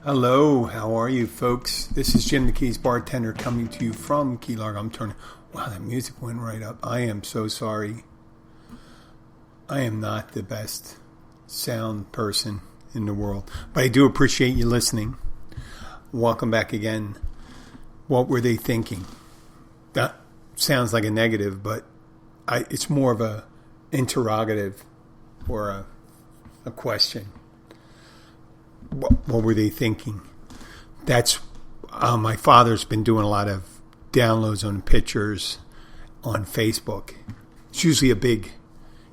Hello, how are you folks? This is Jim the Keys Bartender coming to you from Key Largo. Wow, that music went right up. I am so sorry. I am not the best sound person in the world, but I do appreciate you listening. Welcome back again. What were they thinking? That sounds like a negative, but it's more of a interrogative or a question. What were they thinking? That's my father's been doing a lot of downloads on pictures on Facebook. It's usually a big,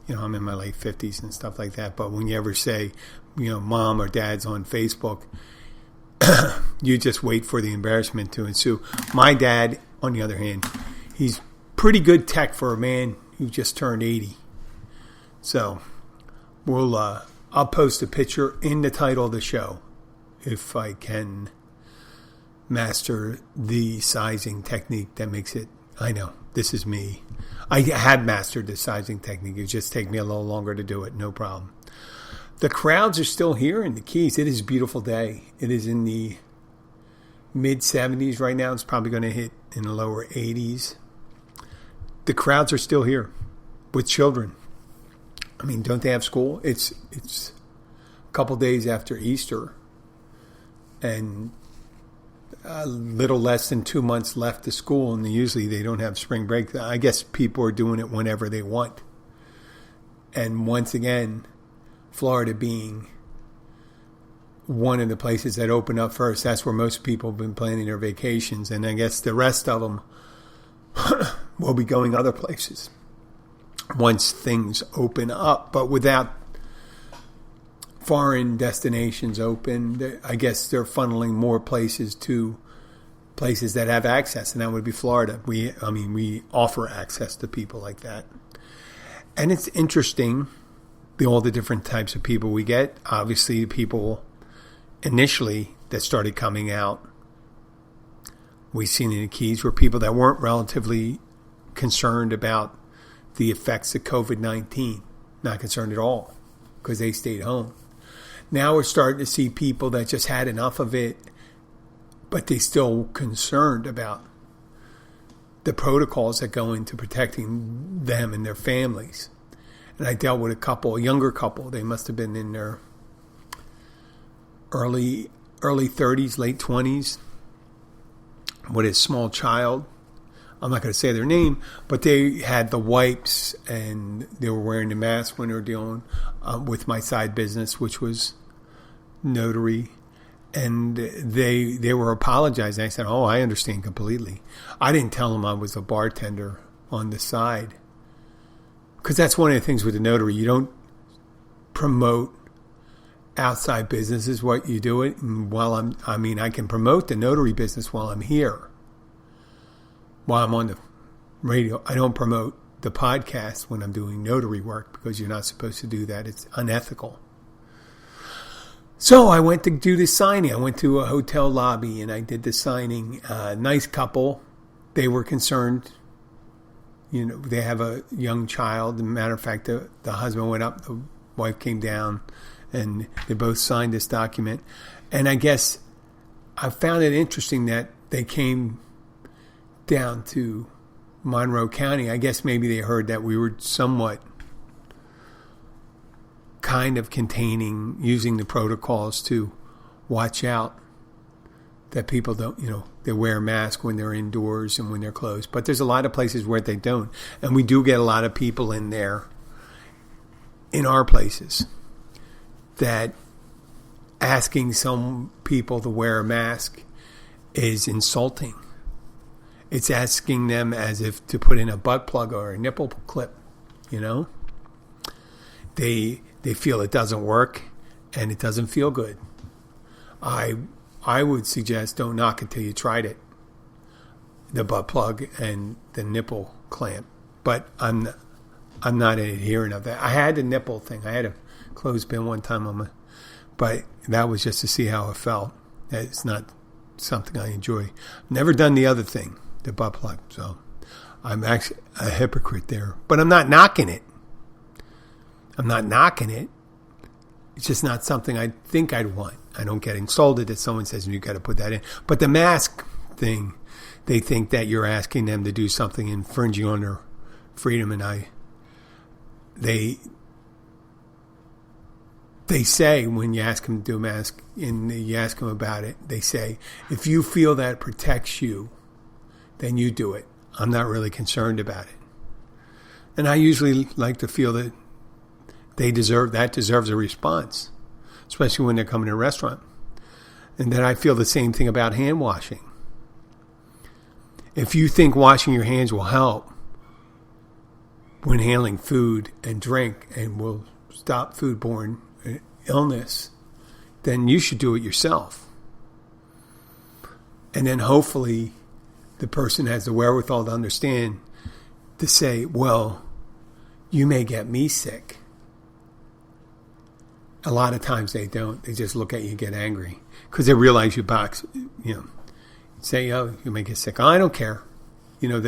I'm in my late 50s and stuff like that. But when you ever say, mom or dad's on Facebook, you just wait for the embarrassment to ensue. My dad, on the other hand, he's pretty good tech for a man who just turned 80. So I'll post a picture in the title of the show if I can master the sizing technique that makes it. I know, this is me. I have mastered the sizing technique. It just take me a little longer to do it, no problem. The crowds are still here in the Keys. It is a beautiful day. It is in the mid-70s right now. It's probably going to hit in the lower 80s. The crowds are still here with children. I mean, don't they have school? It's a couple days after Easter, and a little less than 2 months left to school, and usually they don't have spring break. I guess people are doing it whenever they want. And once again, Florida being one of the places that opened up first, that's where most people have been planning their vacations, and I guess the rest of them will be going other places once things open up. But without foreign destinations open, I guess they're funneling more places to places that have access, and that would be Florida. We offer access to people like that. And it's interesting, all the different types of people we get. Obviously, the people initially that started coming out, we've seen in the Keys, were people that weren't relatively concerned about the effects of COVID-19. Not concerned at all, because they stayed home. Now we're starting to see people that just had enough of it, but they still concerned about the protocols that go into protecting them and their families. And I dealt with a younger couple. They must have been in their early 30s, late 20s, with a small child. I'm not going to say their name, but they had the wipes and they were wearing the mask when they were dealing with my side business, which was notary. And they were apologizing. I said, I understand completely. I didn't tell them I was a bartender on the side, because that's one of the things with the notary. You don't promote outside businesses. What you do it, and I can promote the notary business while I'm here. While I'm on the radio, I don't promote the podcast when I'm doing notary work, because you're not supposed to do that. It's unethical. So I went to do the signing. I went to a hotel lobby and I did the signing. Nice couple. They were concerned. They have a young child. As a matter of fact, the husband went up, the wife came down, and they both signed this document. And I guess I found it interesting that they came down to Monroe County. I guess maybe they heard that we were somewhat kind of using the protocols to watch out that people don't, they wear a mask when they're indoors and when they're closed. But there's a lot of places where they don't. And we do get a lot of people in there, in our places, that asking some people to wear a mask is insulting. It's asking them as if to put in a butt plug or a nipple clip, They feel it doesn't work and it doesn't feel good. I would suggest don't knock it till you tried it. The butt plug and the nipple clamp. But I'm not an adherent of that. I had the nipple thing. I had a clothespin one time but that was just to see how it felt. It's not something I enjoy. Never done the other thing, the butt plug. So I'm actually a hypocrite there. But I'm not knocking it. It's just not something I think I'd want. I don't get insulted if someone says, you got to put that in. But the mask thing, they think that you're asking them to do something infringing on their freedom. And they say, when you ask them to do a mask and you ask them about it, they say, if you feel that protects you, then you do it. I'm not really concerned about it. And I usually like to feel that deserves a response, especially when they're coming to a restaurant. And then I feel the same thing about hand washing. If you think washing your hands will help when handling food and drink and will stop foodborne illness, then you should do it yourself. And then hopefully the person has the wherewithal to understand to say, well, you may get me sick. A lot of times they don't. They just look at you and get angry because they realize you box. Say, oh, you may get sick. Oh, I don't care.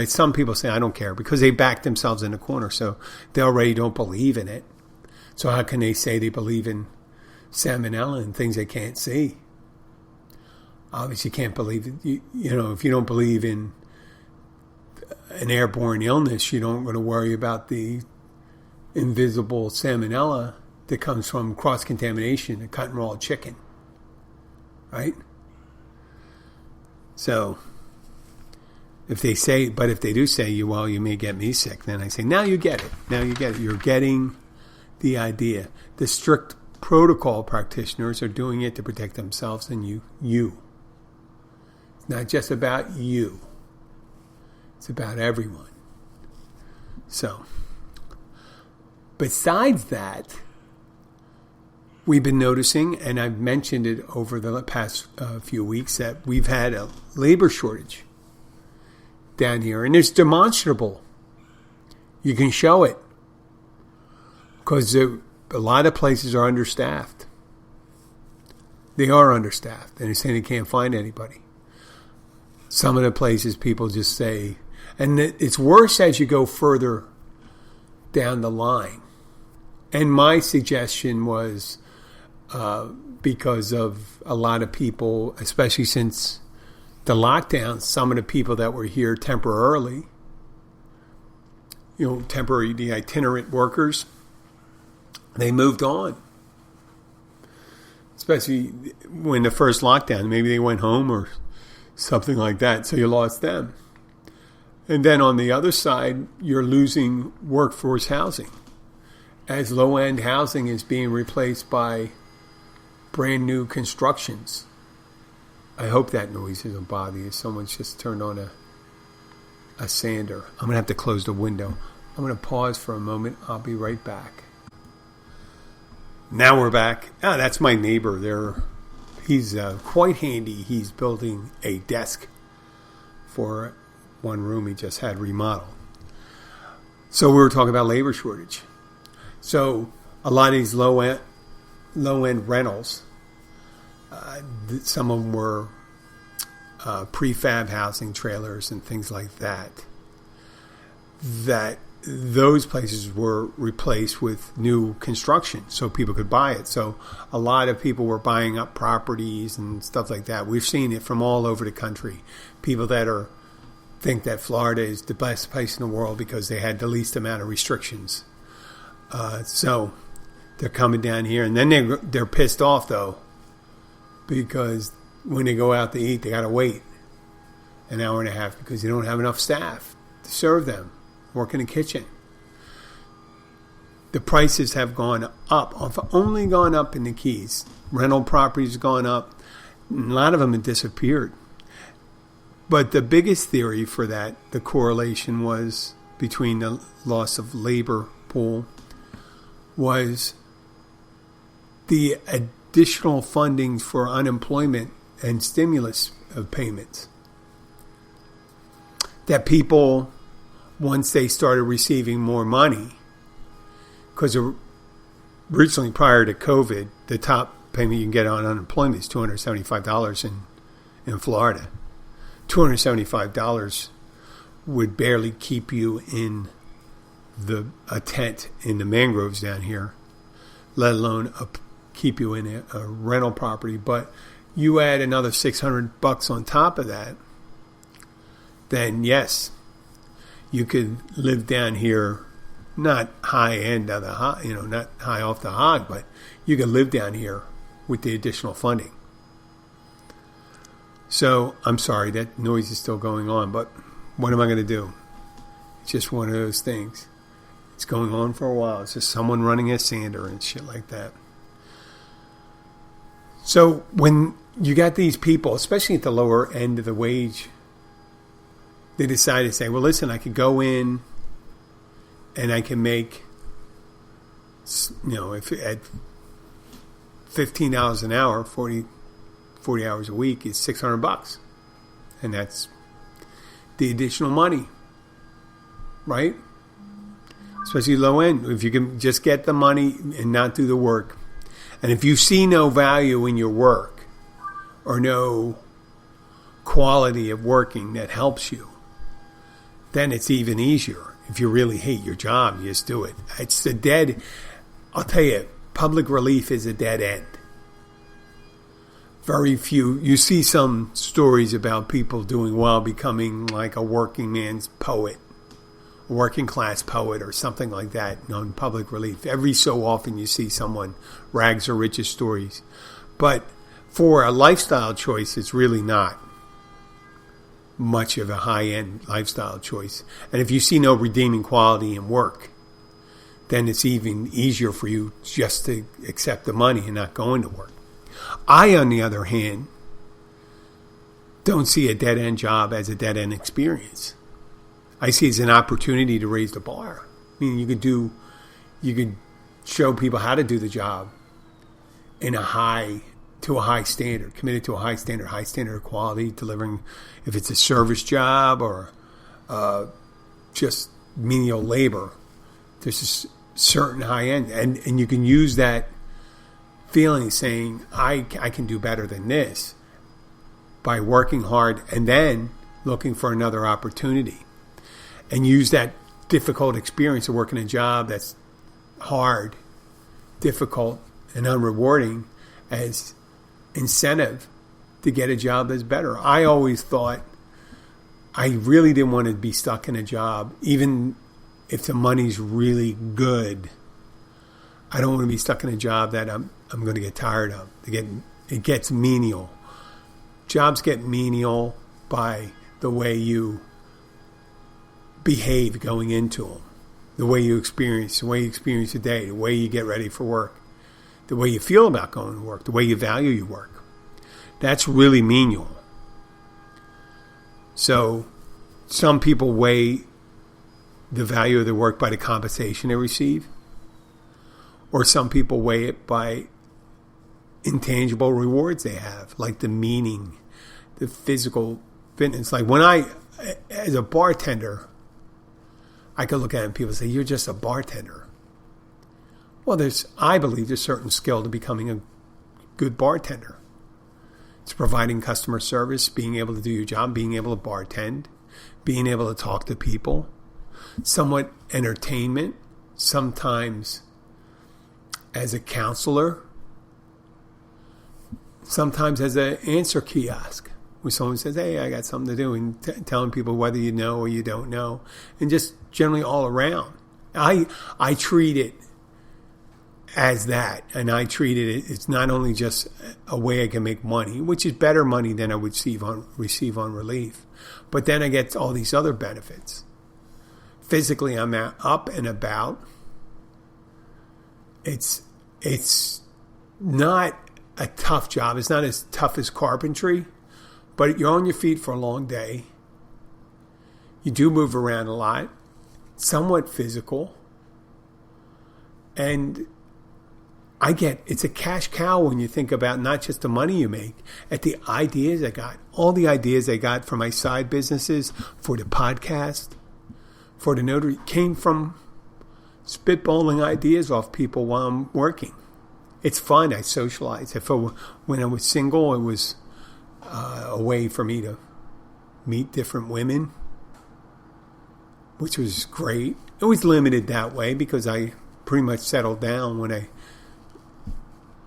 Some people say, I don't care because they back themselves in the corner. So they already don't believe in it. So how can they say they believe in salmonella and things they can't see? Obviously, you can't believe it. If you don't believe in an airborne illness, you don't want to worry about the invisible salmonella that comes from cross-contamination of cut and raw chicken, right? So, if they do say, well, you may get me sick, then I say, now you get it. Now you get it. You're getting the idea. The strict protocol practitioners are doing it to protect themselves and you. It's not just about you. It's about everyone. So, besides that, we've been noticing, and I've mentioned it over the past few weeks, that we've had a labor shortage down here. And it's demonstrable. You can show it. Because a lot of places are understaffed. They are understaffed. And they're saying they can't find anybody. Some of the places people just say, and it's worse as you go further down the line. And my suggestion was, because of a lot of people, especially since the lockdown, some of the people that were here temporarily, the itinerant workers, they moved on. Especially when the first lockdown, maybe they went home or something like that, so you lost them. And then on the other side, you're losing workforce housing, as low-end housing is being replaced by brand new constructions. I hope that noise doesn't bother you. Someone's just turned on a sander. I'm going to have to close the window. I'm going to pause for a moment. I'll be right back. Now we're back. That's my neighbor there. He's quite handy. He's building a desk for one room he just had remodeled. So we were talking about labor shortage. So a lot of these low-end rentals, some of them were prefab housing trailers and things like that, that those places were replaced with new construction so people could buy it. So a lot of people were buying up properties and stuff like that. We've seen it from all over the country. People that think that Florida is the best place in the world because they had the least amount of restrictions. So they're coming down here, and then they're pissed off though, because when they go out to eat, they got to wait an hour and a half because they don't have enough staff to serve them, work in the kitchen. The prices have gone up, only gone up in the Keys. Rental properties have gone up. A lot of them have disappeared. But the biggest theory for that, the correlation was between the loss of labor pool, was the additional funding for unemployment and stimulus payments. That people, once they started receiving more money, because originally prior to COVID, the top payment you can get on unemployment is $275 in Florida. $275 would barely keep you in a tent in the mangroves down here, let alone keep you in a rental property. But you add another $600 on top of that, then yes, you could live down here, not high end of the hog, not high off the hog, but you could live down here with the additional funding. So I'm sorry, that noise is still going on, but what am I going to do? It's just one of those things. It's going on for a while. It's just someone running a sander and shit like that. So when you got these people, especially at the lower end of the wage, they decide to say, well, listen, I could go in and I can make, if at $15 an hour, 40 hours a week is $600. And that's the additional money, right? Especially low end. If you can just get the money and not do the work. And if you see no value in your work or no quality of working that helps you, then it's even easier. If you really hate your job, you just do it. I'll tell you, public relief is a dead end. Very few, you see some stories about people doing well, becoming like a working man's poet, a working class poet or something like that on public relief. Every so often you see someone, rags or riches stories. But for a lifestyle choice, it's really not much of a high-end lifestyle choice. And if you see no redeeming quality in work, then it's even easier for you just to accept the money and not go into work. I, on the other hand, don't see a dead-end job as a dead-end experience. I see it as an opportunity to raise the bar. I mean, you could show people how to do the job to a high standard, committed to a high standard of quality, delivering, if it's a service job or just menial labor, there's a certain high end. And you can use that feeling saying, I can do better than this by working hard and then looking for another opportunity. And use that difficult experience of working a job that's hard, difficult, and unrewarding as incentive to get a job that's better. I always thought I really didn't want to be stuck in a job, even if the money's really good. I don't want to be stuck in a job that I'm going to get tired of. It gets menial. Jobs get menial by the way you behave going into them, the way you experience the day, the way you get ready for work, the way you feel about going to work, the way you value your work. That's really menial. So some people weigh the value of their work by the compensation they receive, or some people weigh it by intangible rewards they have, like the meaning, the physical fitness. Like when as a bartender, I could look at it and people say, you're just a bartender. Well, I believe there's certain skill to becoming a good bartender. It's providing customer service, being able to do your job, being able to bartend, being able to talk to people, somewhat entertainment, sometimes as a counselor, sometimes as an answer kiosk, where someone says, hey, I got something to do, and telling people whether you know or you don't know, and just generally all around. I treat it as that, and I treated it's not only just a way I can make money, which is better money than I would receive on relief, but then I get all these other benefits. Physically, I'm up and about. It's not a tough job. It's not as tough as carpentry, but you're on your feet for a long day. You do move around a lot, somewhat physical, and it's a cash cow when you think about not just the money you make, at the ideas I got. All the ideas I got for my side businesses, for the podcast, for the notary, came from spitballing ideas off people while I'm working. It's fun. I socialize. When I was single, it was a way for me to meet different women, which was great. It was limited that way because I pretty much settled down when I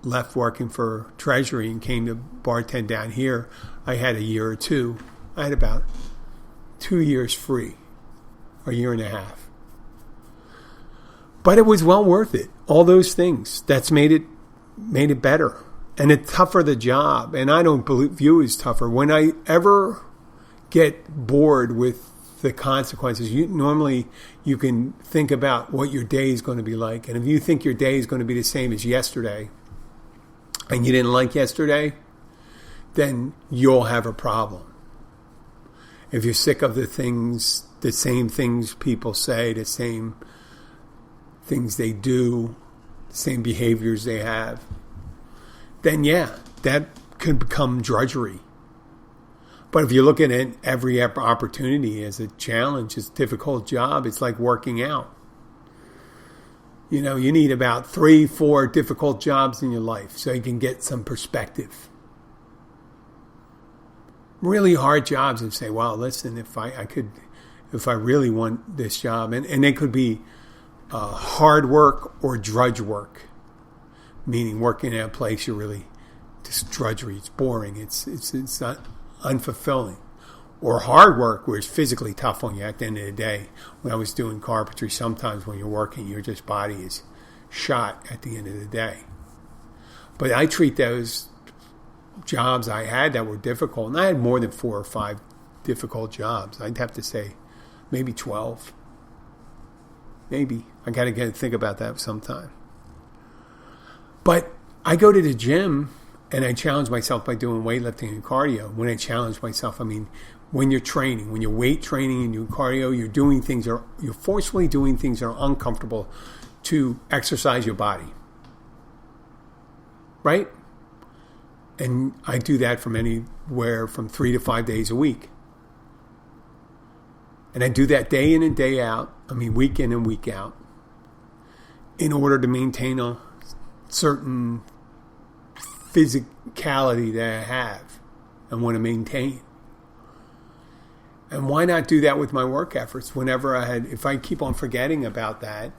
left working for Treasury and came to bartend down here, I had a year or two. I had about 2 years free, a year and a half. But it was well worth it. All those things. That's made it better. And it's tougher the job. And I don't view it as tougher. When I ever get bored with the consequences, normally you can think about what your day is going to be like. And if you think your day is going to be the same as yesterday, and you didn't like yesterday, then you'll have a problem. If you're sick of the same things people say, the same things they do, the same behaviors they have, then yeah, that could become drudgery. But if you're looking at every opportunity as a challenge, it's a difficult job, it's like working out. You know, you need about 3-4 difficult jobs in your life so you can get some perspective. Really hard jobs and say, well, listen, if I really want this job, and they could be hard work or drudge work, meaning working at a place you're really just drudgery, it's boring, it's not unfulfilling. Or hard work where it's physically tough on you at the end of the day. When I was doing carpentry, sometimes when you're working, your just body is shot at the end of the day. But I treat those jobs I had that were difficult, and I had more than 4 or 5 difficult jobs. I'd have to say maybe 12. Maybe. I got to think about that sometime. But I go to the gym and I challenge myself by doing weightlifting and cardio. When I challenge myself, I mean, when you're training, when you're weight training and you're cardio, you're forcefully doing things that are uncomfortable to exercise your body. Right? And I do that from anywhere from 3 to 5 days a week. And I do that day in and day out, week in and week out, in order to maintain a certain physicality that I have and want to maintain. And why not do that with my work efforts? If I keep on forgetting about that,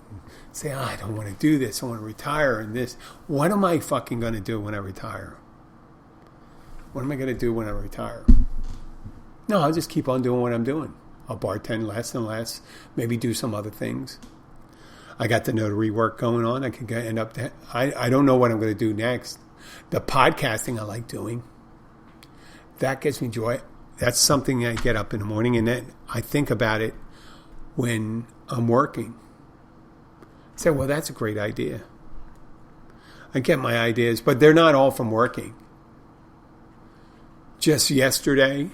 say, I don't want to do this, I want to retire and this, what am I fucking going to do when I retire? What am I going to do when I retire? No, I'll just keep on doing what I'm doing. I'll bartend less and less, maybe do some other things. I got the notary work going on. I could end up, I don't know what I'm going to do next. The podcasting I like doing, that gives me joy. That's something I get up in the morning and then I think about it when I'm working. I say, well, that's a great idea. I get my ideas, but they're not all from working. Just yesterday,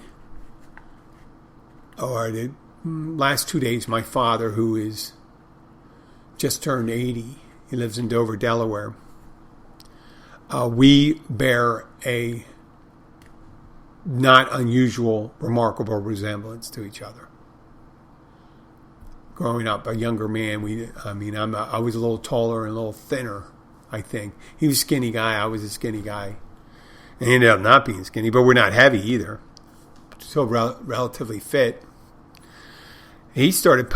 or the last 2 days, my father, who is just turned 80, he lives in Dover, Delaware, we bear a not unusual, remarkable resemblance to each other. Growing up, a younger man, I was a little taller and a little thinner, I think. He was a skinny guy, I was a skinny guy. And he ended up not being skinny, but we're not heavy either. Still relatively fit. He started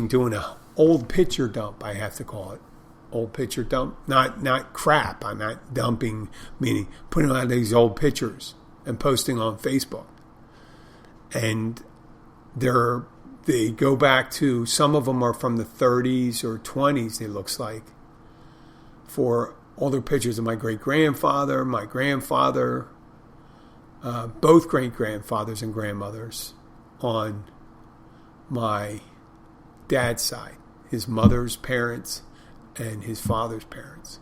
doing an old picture dump, I have to call it. Old picture dump. Not crap. I'm not dumping, meaning putting out these old pictures and posting on Facebook. And they go back to, some of them are from the 30s or 20s, it looks like, for older pictures of my great-grandfather, my grandfather, both great-grandfathers and grandmothers on my dad's side, his mother's parents and his father's parents.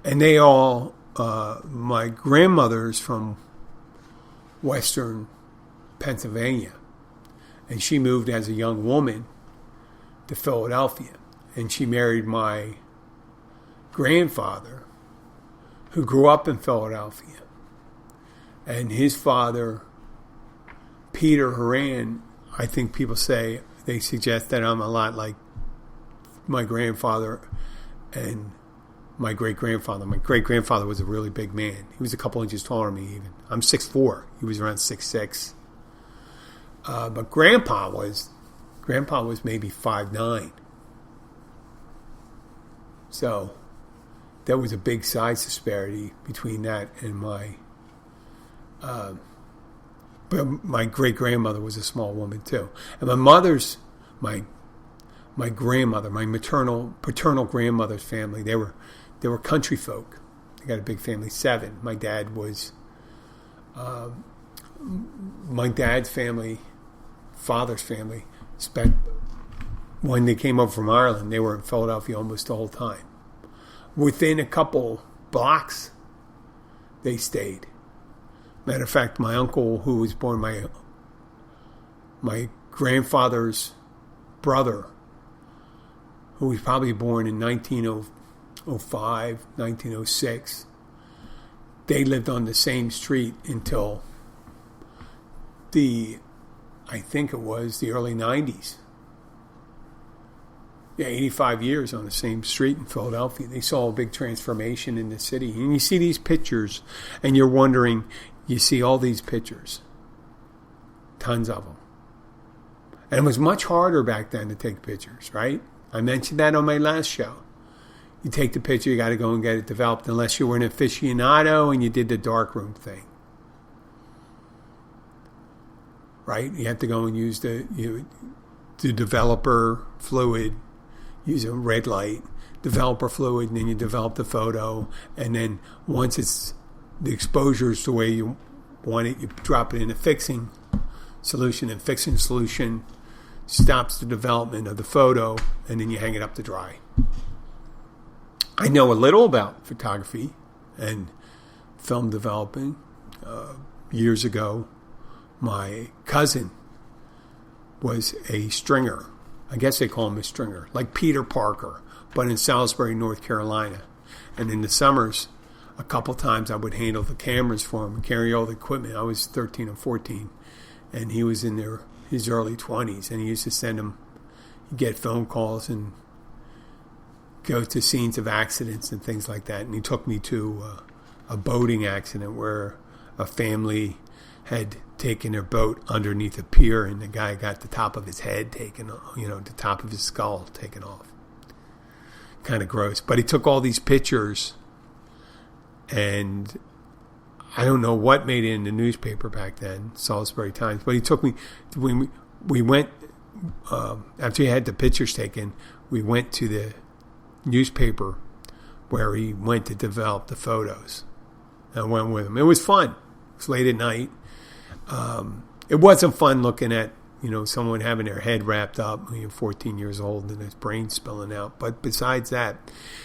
And they all, my grandmother's from western Pennsylvania, and she moved as a young woman to Philadelphia, and she married my grandfather, who grew up in Philadelphia. And his father, Peter Horan, I think people say, they suggest that I'm a lot like my grandfather and my great-grandfather. My great-grandfather was a really big man. He was a couple inches taller than me even. I'm 6'4". He was around 6'6". But Grandpa was maybe 5'9". So there was a big size disparity between that and my. But my great grandmother was a small woman too, and my grandmother, my paternal grandmother's family, they were country folk. They got a big family, 7. My dad was. My dad's family, father's family, when they came over from Ireland, they were in Philadelphia almost the whole time. Within a couple blocks, they stayed. Matter of fact, my uncle, who was born my grandfather's brother, who was probably born in 1905, 1906, they lived on the same street until I think it was the early 90s. Yeah, 85 years on the same street in Philadelphia. They saw a big transformation in the city. And you see these pictures, and you're wondering, you see all these pictures. Tons of them. And it was much harder back then to take pictures, right? I mentioned that on my last show. You take the picture, you got to go and get it developed, unless you were an aficionado and you did the darkroom thing. Right? You have to go and use the developer fluid, use a red light, developer fluid, and then you develop the photo. And then once the exposure is the way you want it, you drop it in a fixing solution. And fixing solution stops the development of the photo, and then you hang it up to dry. I know a little about photography and film developing. Years ago, my cousin was a stringer. I guess they call him a stringer, like Peter Parker, but in Salisbury, North Carolina. And in the summers, a couple times I would handle the cameras for him and carry all the equipment. I was 13 or 14, and he was in his early 20s, and he used to send him, get phone calls and go to scenes of accidents and things like that. And he took me to a boating accident where a family had taken their boat underneath a pier, and the guy got the top of his head taken, the top of his skull taken off. Kind of gross. But he took all these pictures, and I don't know what made it in the newspaper back then, Salisbury Times, but he took me, we went, after he had the pictures taken, we went to the newspaper where he went to develop the photos. I went with him. It was fun. It was late at night. It wasn't fun looking at, someone having their head wrapped up, 14 years old and his brain spilling out. But besides that,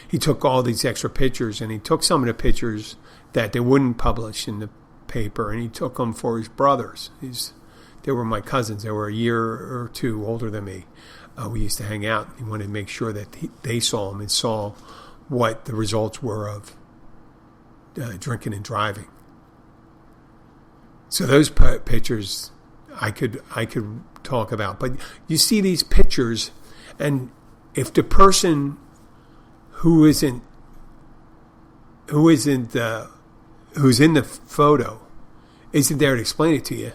he took all these extra pictures, and he took some of the pictures that they wouldn't publish in the paper, and he took them for his brothers. They were my cousins. They were a year or two older than me. We used to hang out. He wanted to make sure that they saw them and saw what the results were of drinking and driving. So those pictures I could talk about. But you see these pictures, and if the person who's in the photo isn't there to explain it to you,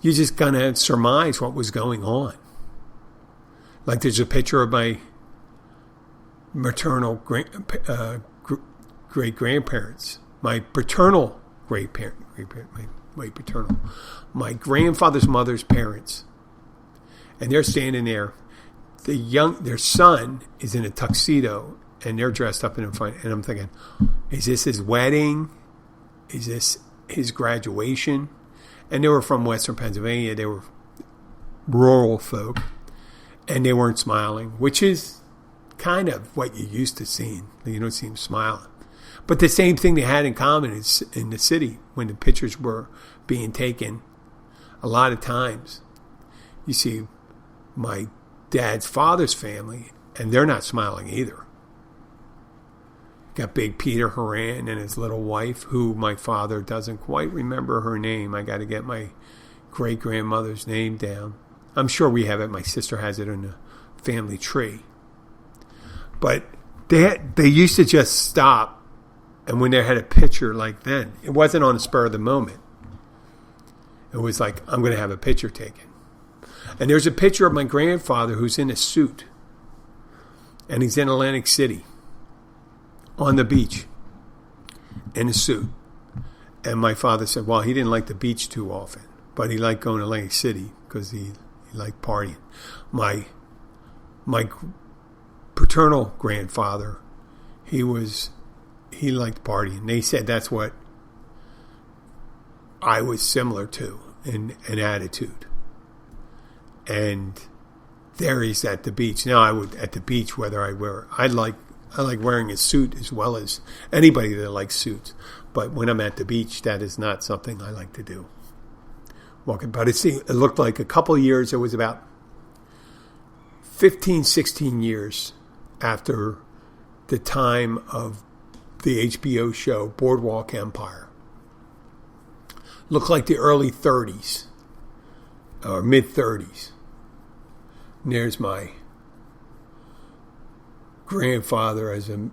you're just gonna surmise what was going on. Like there's a picture of my maternal great grandparents, my paternal my grandfather's mother's parents, and they're standing there. Their son is in a tuxedo, and they're dressed up in front. And I'm thinking, is this his wedding? Is this his graduation? And they were from Western Pennsylvania. They were rural folk. And they weren't smiling, which is kind of what you're used to seeing. You don't see them smiling. But the same thing they had in common is in the city when the pictures were being taken. A lot of times you see my dad's father's family, and they're not smiling either. Got big Peter Horan and his little wife, who my father doesn't quite remember her name. I got to get my great-grandmother's name down. I'm sure we have it. My sister has it in the family tree. But they used to just stop, and when they had a picture like then, it wasn't on the spur of the moment. It was like, I'm going to have a picture taken. And there's a picture of my grandfather who's in a suit, and he's in Atlantic City on the beach in a suit. And my father said, well, he didn't like the beach too often, but he liked going to Atlantic City because he liked partying. My paternal grandfather, he liked partying. They said that's what I was similar to in an attitude. And there he's at the beach. Now I would at the beach, whether I like wearing a suit as well as anybody that likes suits. But when I'm at the beach, that is not something I like to do. Walking, but it looked like a couple of years. It was about 15, 16 years after the time of the HBO show Boardwalk Empire. Looked like the early 30s or mid 30s. And there's my grandfather as a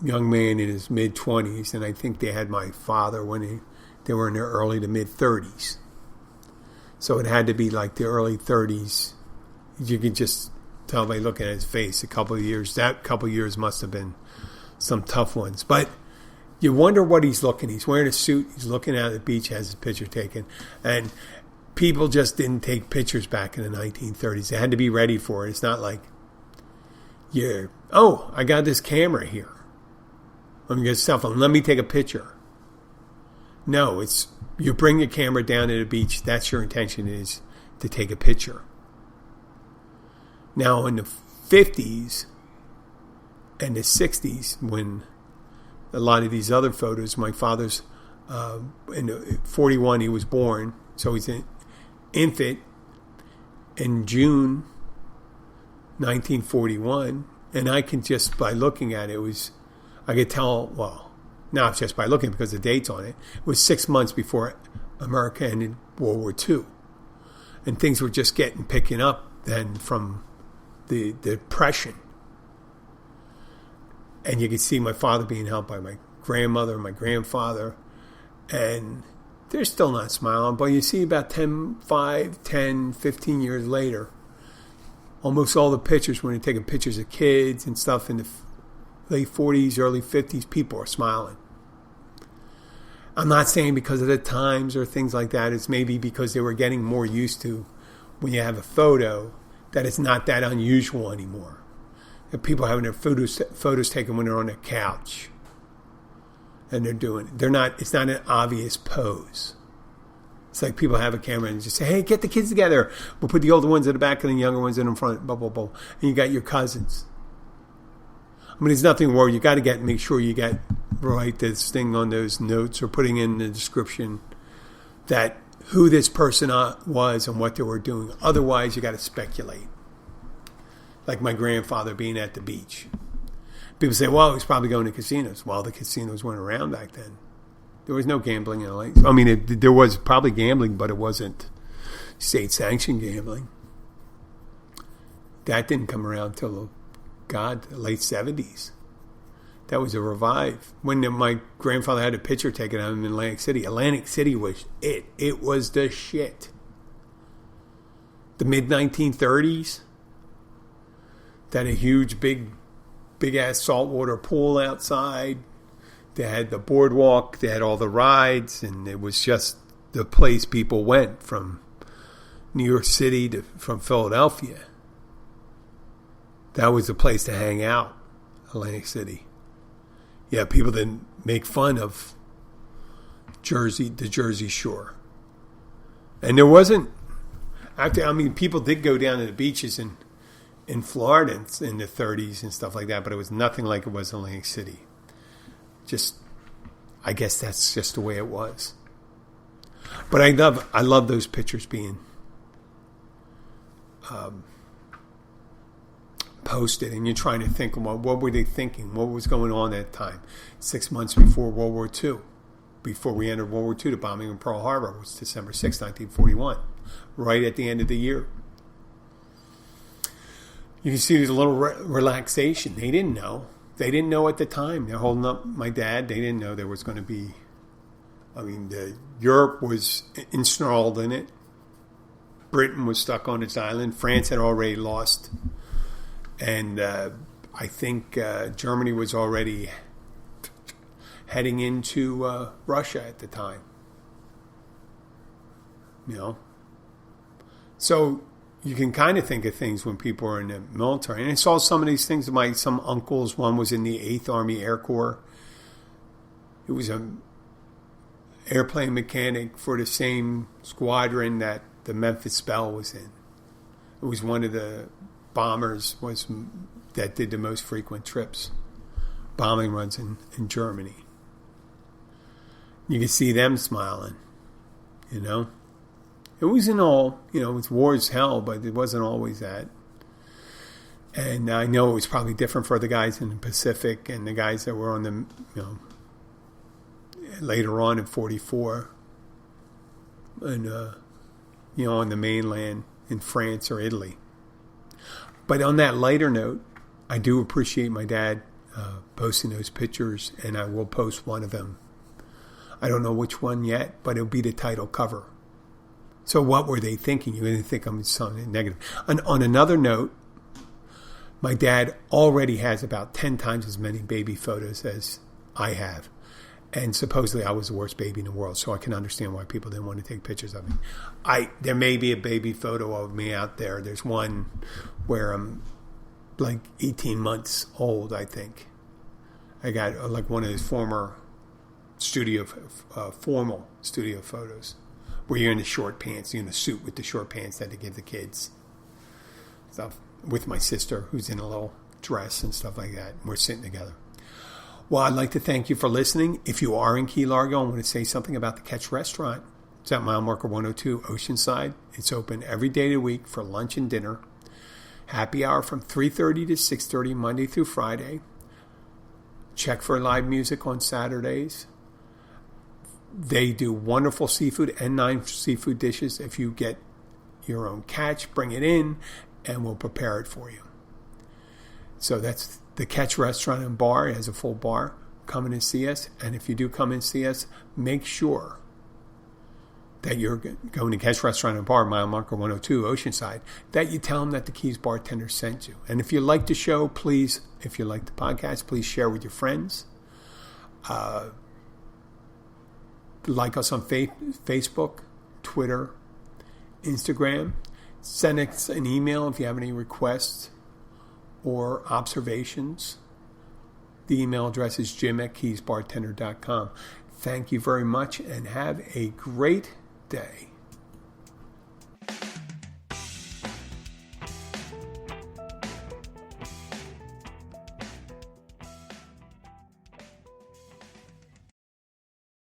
young man in his mid 20s, and I think they had my father when they were in their early to mid 30s. So it had to be like the early 30s. You could just tell by looking at his face. That couple of years must have been some tough ones. But you wonder what he's looking. He's wearing a suit. He's looking out at the beach, has his picture taken. And people just didn't take pictures back in the 1930s. They had to be ready for it. It's not like, I got this camera here. Let me get a cell phone. Let me take a picture. No, it's you bring your camera down to the beach. That's your intention, is to take a picture. Now, in the 50s and the 60s, when a lot of these other photos, my father's, in 41, he was born. So he's an infant in June 1941. And I can just, by looking at it, I could tell, well, not just by looking because the date's on it. It was 6 months before America ended World War II. And things were just picking up then from the Depression. And you could see my father being helped by my grandmother and my grandfather. And they're still not smiling. But you see about 5, 10, 15 years later, almost all the pictures, when they're taking pictures of kids and stuff in the late 40s, early 50s, people are smiling. I'm not saying because of the times or things like that. It's maybe because they were getting more used to, when you have a photo, that it's not that unusual anymore. That people having their photos taken when they're on a couch. And it's not an obvious pose. It's like people have a camera and just say, hey, get the kids together. We'll put the older ones in the back and the younger ones in front, blah, blah, blah. And you got your cousins. I mean, there's nothing wrong. You got to make sure you write this thing on those notes or putting in the description that who this person was and what they were doing. Otherwise, you got to speculate. Like my grandfather being at the beach. People say, well, he's probably going to casinos. Well, the casinos weren't around back then. There was no gambling in LA. I mean, there was probably gambling, but it wasn't state-sanctioned gambling. That didn't come around till, the late 70s. That was a revive. When my grandfather had a picture taken of him in Atlantic City was it. It was the shit. The mid-1930s, that a huge, big-ass saltwater pool outside. They had the boardwalk, they had all the rides, and it was just the place people went from New York City from Philadelphia. That was the place to hang out, Atlantic City. Yeah, people didn't make fun of the Jersey Shore. And there wasn't, people did go down to the beaches in Florida in the 30s and stuff like that, but it was nothing like it was in Atlantic City. I guess that's just the way it was. But I love those pictures being posted, and you're trying to think, well, what were they thinking? What was going on at that time? 6 months before World War II, before we entered World War II, the bombing of Pearl Harbor was December 6, 1941, right at the end of the year. You can see there's a little relaxation. They didn't know. They didn't know at the time. They're holding up my dad. They didn't know there was going to be... Europe was ensnarled in it. Britain was stuck on its island. France had already lost. And I think Germany was already heading into Russia at the time. So you can kind of think of things when people are in the military. And I saw some of these things. Some uncles, one was in the 8th Army Air Corps. He was an airplane mechanic for the same squadron that the Memphis Belle was in. It was one of the bombers that did the most frequent trips, bombing runs in Germany. You can see them smiling, It wasn't all, it's war is hell, but it wasn't always that. And I know it was probably different for the guys in the Pacific and the guys that were on the, later on in 44 and, on the mainland in France or Italy. But on that lighter note, I do appreciate my dad posting those pictures, and I will post one of them. I don't know which one yet, but it'll be the title cover. So what were they thinking? You're going to think I'm something negative. And on another note, my dad already has about 10 times as many baby photos as I have. And supposedly I was the worst baby in the world, so I can understand why people didn't want to take pictures of me. There may be a baby photo of me out there. There's one where I'm like 18 months old, I think. I got like one of his formal studio photos where you're in the short pants, you're in a suit with the short pants that they give the kids. Stuff with my sister who's in a little dress and stuff like that. We're sitting together. Well, I'd like to thank you for listening. If you are in Key Largo, I want to say something about the Catch Restaurant. It's at mile marker 102 Oceanside. It's open every day of the week for lunch and dinner. Happy hour from 3:30 to 6:30 Monday through Friday. Check for live music on Saturdays. They do wonderful seafood and 9 seafood dishes. If you get your own catch, bring it in and we'll prepare it for you. So that's the Catch Restaurant and Bar. It has a full bar. Come in and see us. And if you do come and see us, make sure that you're going to Catch Restaurant and Bar, mile marker 102 Oceanside, that you tell them that the Keys Bartender sent you. And if you like the show, please, if you like the podcast, please share with your friends. Like us on Facebook, Twitter, Instagram. Send us an email if you have any requests or observations. The email address is jim@keysbartender.com. Thank you very much and have a great day.